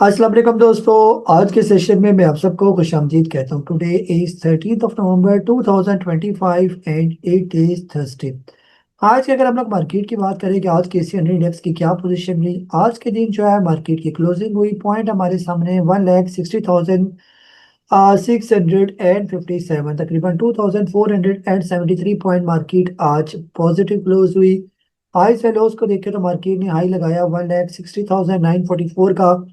अस्सलाम वालेकुम दोस्तों। आज के सेशन में मैं आप सबको खुशामदीद कहता हूँ। Today is 13th of November 2025 and it is Thursday. आज के अगर हम लोग मार्केट की बात करें कि आज के एशियन इंडेक्स की क्या पोजीशन रही, आज के दिन जो है मार्केट की क्लोजिंग हुई, पॉइंट हमारे सामने 1,60,657, तकरीबन 2,473 पॉइंट मार्केट आज पॉजिटिव क्लोज हुई। हाई से लोज को देखें तो मार्केट ने हाई लगाया 1,60,944 का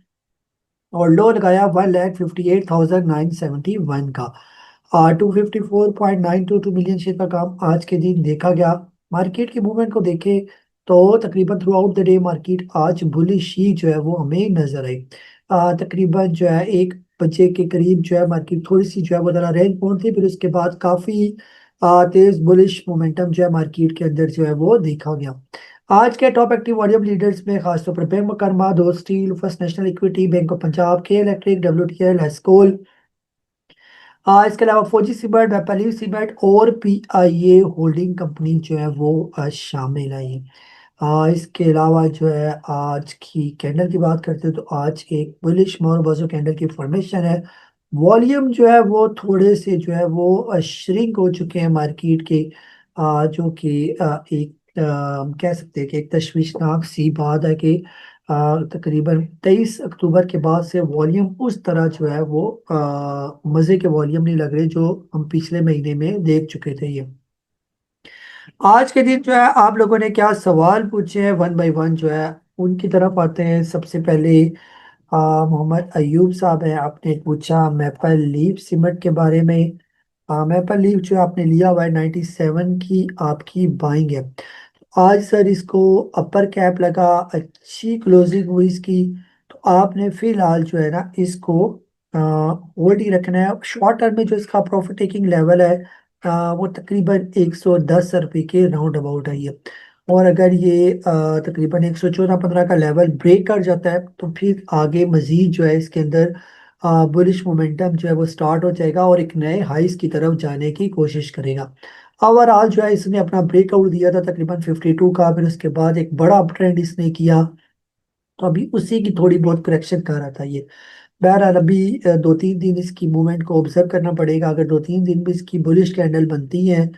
और लो लगाया 1,58,971 का। 254.922 मिलियन शेयर का काम आज के दिन देखा गया। मार्केट की मूवमेंट को देखें तो तकरीबन through out the day market आज बुलिश ही जो है वो हमें नजर आई। तकरीबन जो है 1 बजे के करीब जो है मार्केट थोड़ी सी जो है वो जरा रेंज पहुंच थी, फिर उसके बाद काफी तेज बुलिश मोमेंटम जो है मार्केट के अंदर जो है वो देखा गया। आज के टॉप एक्टिव वॉल्यूम लीडर्स में खासतौर पर बैंक मुकरमा, दो steel, first national equity, bank of Punjab, के इलेक्ट्रिक, डब्ल्यूटीएल, हेस्कोल, इसके अलावा फौजी सीमेंट, वेपली सीमेंट और पीआईए होल्डिंग कंपनी जो है वो शामिल है। इसके अलावा जो है आज की कैंडल की बात करते हैं तो आज एक बुलिश मोरबाजो कैंडल की फॉर्मेशन है। वॉल्यूम जो है वो थोड़े से जो है वो श्रिंक हो चुके हैं मार्केट के, जो कि एक कह सकते हैं कि एक तशवीशनाक सी बात है कि तकरीबन 23 अक्टूबर के बाद से वॉल्यूम उस तरह जो है वो मज़े के वॉल्यूम नहीं लग रहे जो हम पिछले महीने में देख चुके थे। ये आज के दिन जो है आप लोगों ने क्या सवाल पूछे हैं, वन बाय वन जो है उनकी तरफ आते हैं। सबसे पहले मोहम्मद अयूब साहब है, आपने पूछा मैपल लीफ सीमेंट के बारे में। मैपल लीफ जो आपने लिया हुआ है 97 की आपकी बाइंग है। आज सर इसको अपर कैप लगा, अच्छी क्लोजिंग हुई इसकी, तो आपने फिलहाल जो है ना इसको होल्ड ही रखना है। शॉर्ट टर्म में जो इसका प्रॉफिट टेकिंग लेवल है वो तकरीबन 110 रुपये के राउंड अबाउट है ये। और अगर ये तकरीबन 114-15 का लेवल ब्रेक कर जाता है तो फिर आगे मजीद जो है इसके अंदर बुलिश मोमेंटम जो है वो स्टार्ट हो जाएगा और एक नए हाइस की तरफ जाने की कोशिश करेगा। ओवरऑल जो है इसने अपना ब्रेकआउट दिया था तकरीबन 52 का, फिर उसके बाद एक बड़ा अप ट्रेंड इसने किया, तो अभी उसी की थोड़ी बहुत करेक्शन कर रहा था ये। बहरहाल अभी 2-3 दिन इसकी मूवमेंट को ऑब्जर्व करना पड़ेगा। अगर 2-3 दिन भी इसकी बुलिश कैंडल बनती है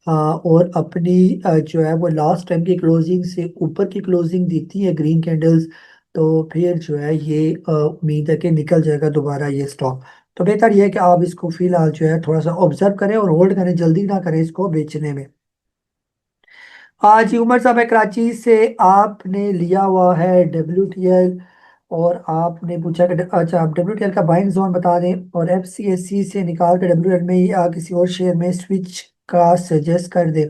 और अपनी जो है वो लास्ट टाइम की क्लोजिंग से ऊपर की क्लोजिंग देती है ग्रीन कैंडल्स, तो फिर जो है ये उम्मीद है कि निकल जाएगा दोबारा ये स्टॉक। तो बेहतर ये है कि आप इसको फिलहाल जो है थोड़ा सा ऑब्जर्व करें और होल्ड करें, जल्दी ना करें इसको बेचने में। जी उमर साहब है कराची से, आपने लिया हुआ है डब्ल्यू और आपने पूछा कि अच्छा आप डब्ल्यू का बाइंग जोन बता दें और एफसीएससी से निकाल कर डब्ल्यू में या किसी और शेयर में स्विच का सजेस्ट कर दें।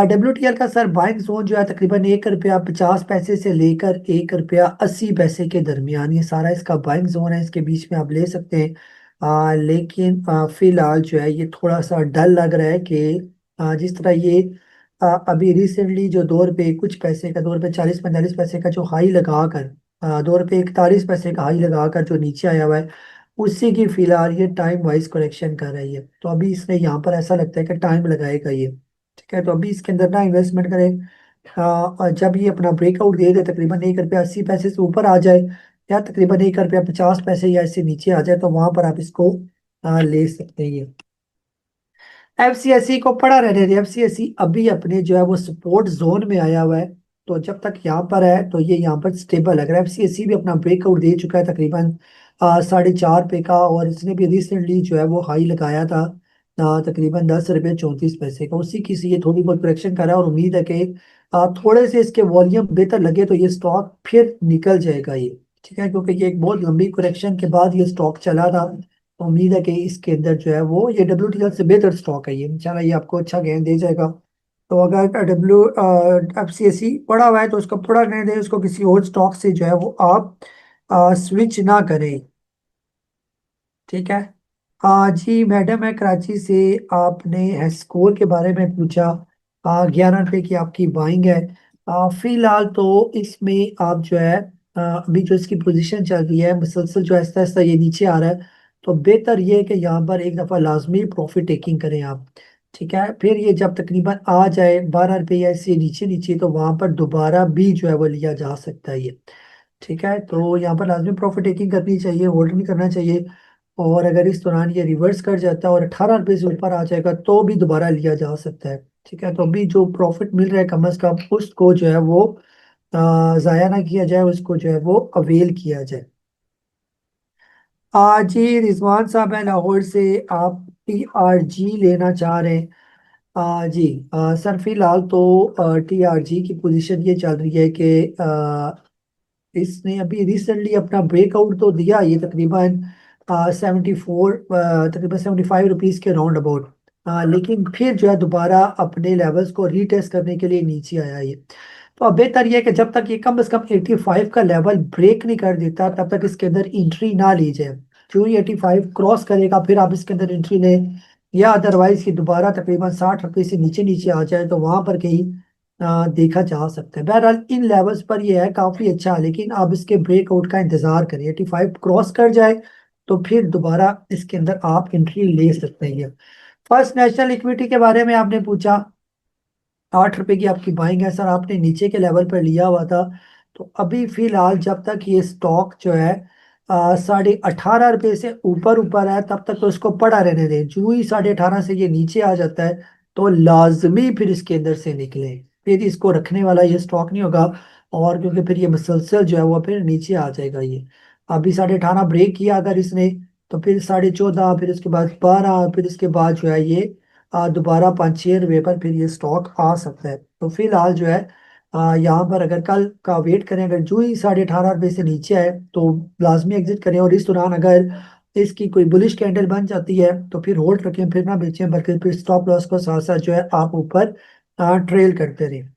डब्ल्यू का सर बाइंग जोन जो है तकरीबन 1 रुपया 50 पैसे से लेकर 1 रुपया 80 पैसे के दरमियान, ये सारा इसका बाइंग जोन है, इसके बीच में आप ले सकते हैं। लेकिन फिलहाल जो है ये थोड़ा सा डर लग रहा है कि जिस तरह ये अभी रिसेंटली जो 2 रुपये कुछ पैसे का, 2 रुपये 40-45 पैसे का जो हाई लगाकर 2 रुपये 41 पैसे का हाई लगाकर जो नीचे आया हुआ है, उसी की फिलहाल ये टाइम वाइज करेक्शन कर रही है। तो अभी इसने यहाँ पर ऐसा लगता है कि टाइम लगाएगा ये। ठीक है, तो अभी इसके अंदर ना इन्वेस्टमेंट करें। और जब ये अपना ब्रेकआउट दे दे तकरीबन 1 रुपया 80 पैसे से ऊपर आ जाए या तकरीबन 1 रुपया 50 पैसे या इससे नीचे आ जाए तो वहां पर आप इसको ले सकते हैं ये। एफसीएसई को पड़ा रहने दे, एफसीएसई अभी अपने जो है वो सपोर्ट जोन में आया हुआ है, तो जब तक यहाँ पर है तो ये यहाँ पर स्टेबल है। अगर एफसीएसई भी अपना ब्रेकआउट दे चुका है तकरीबन 4.5 पे का, और इसने भी रिसेंटली जो है वो हाई लगाया था तकरीबन 10 रुपये 34 पैसे का, उसी की से ये थोड़ी बहुत करेक्शन कर रहा है और उम्मीद है कि थोड़े से इसके वॉल्यूम बेहतर लगे तो ये स्टॉक फिर निकल जाएगा ये। ठीक है, क्योंकि ये एक बहुत लंबी करेक्शन के बाद ये स्टॉक चला था, तो उम्मीद है कि इसके अंदर जो है वो ये डब्ल्यू से बेहतर स्टॉक है ये, इंशाल्लाह ये आपको अच्छा गेन दे जाएगा। तो अगर W F C S C पड़ा हुआ है तो उसको पड़ा रहने दें, उसको किसी और स्टॉक से जो है वो आप स्विच ना करें। ठीक है। जी मैडम है कराची से, आपने स्कोर के बारे में पूछा। 11 रुपए की आपकी बाइंग है। फिलहाल तो इसमें आप जो है अभी जो इसकी पोजीशन चल रही है मुसलसल जो आहिस्ता आहिस्ता ये नीचे आ रहा है, तो बेहतर ये है कि यहाँ पर एक दफ़ा लाजमी प्रॉफिट टेकिंग करें आप। ठीक है, फिर ये जब तकरीबन आ जाए 12 रुपये या इससे नीचे नीचे तो वहां पर दोबारा भी जो है वो लिया जा सकता है ये। ठीक है, तो यहाँ पर लाजमी प्रॉफिट टेकिंग करनी चाहिए, होल्ड नहीं करना चाहिए। और अगर इस दौरान ये रिवर्स कर जाता है और 18 रुपये से ऊपर आ जाएगा तो भी दोबारा लिया जा सकता है। ठीक है, तो अभी जो प्रॉफिट मिल रहा है कम अज कम उसको जो है वो ज़ाया ना किया जाए, उसको जो है वो अवेल किया जाए। जी रिजवान साहब है लाहौर से, आप TRG लेना चाह रहे हैं। जी सर फिलहाल तो TRG की पोजीशन ये चल रही है कि इसने अभी रिसेंटली अपना ब्रेकआउट तो दिया, ये तकरीबन 74 तकरीबन 75 रुपीज के राउंड अबाउट। लेकिन फिर जो है दोबारा अपने लेवल्स को रीटेस्ट करने के लिए नीचे आया ये। तो अब बेहतर यह है कि जब तक ये कम से कम 85 का लेवल ब्रेक नहीं कर देता तब तक इसके अंदर एंट्री ना ली जाए। जो ही 85 क्रॉस करेगा फिर आप इसके अंदर एंट्री लें, या अदरवाइज कि दोबारा तकरीबन 60 रुपये से नीचे नीचे आ जाए तो वहां पर कहीं देखा जा सकता है। बहरहाल इन लेवल्स पर ये है काफी अच्छा, लेकिन आप इसके ब्रेकआउट का इंतजार करिए, 85 क्रॉस कर जाए तो फिर दोबारा इसके अंदर आप एंट्री ले सकते हैं। फर्स्ट नेशनल इक्विटी के बारे में आपने पूछा, 8 रुपए की आपकी बाइंग है सर, आपने नीचे के लेवल पर लिया हुआ था। तो अभी फिलहाल जब तक ये स्टॉक जो है 18.5 रुपये से ऊपर ऊपर है तब तक तो इसको पड़ा रहने दें। जो ही 18.5 से ये नीचे आ जाता है तो लाजमी फिर इसके अंदर से निकले, फिर इसको रखने वाला ये स्टॉक नहीं होगा। और क्योंकि फिर ये मुसलसल जो है वो फिर नीचे आ जाएगा ये। अभी 18.5 ब्रेक किया अगर इसने, तो फिर 14.5, फिर उसके बाद 12, फिर इसके बाद जो है ये दोबारा 5-6 रुपये पर फिर ये स्टॉक आ सकता है। तो फिलहाल जो है यहाँ पर अगर कल का वेट करें, अगर जो ही 18.5 रुपये से नीचे आए तो लाजमी एग्जिट करें, और इस दौरान अगर इसकी कोई बुलिश कैंडल बन जाती है तो फिर होल्ड रखें, फिर ना बेचें, बल्कि फिर स्टॉप लॉस को साथ साथ जो है आप ऊपर ट्रेल करते रहें।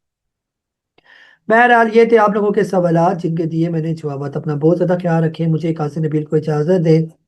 बहरहाल ये थे आप लोगों के सवाल जिनके दिए मैंने जवाब। अपना बहुत ज्यादा ख्याल रखें, मुझे कासिम नबील को इजाजत दें।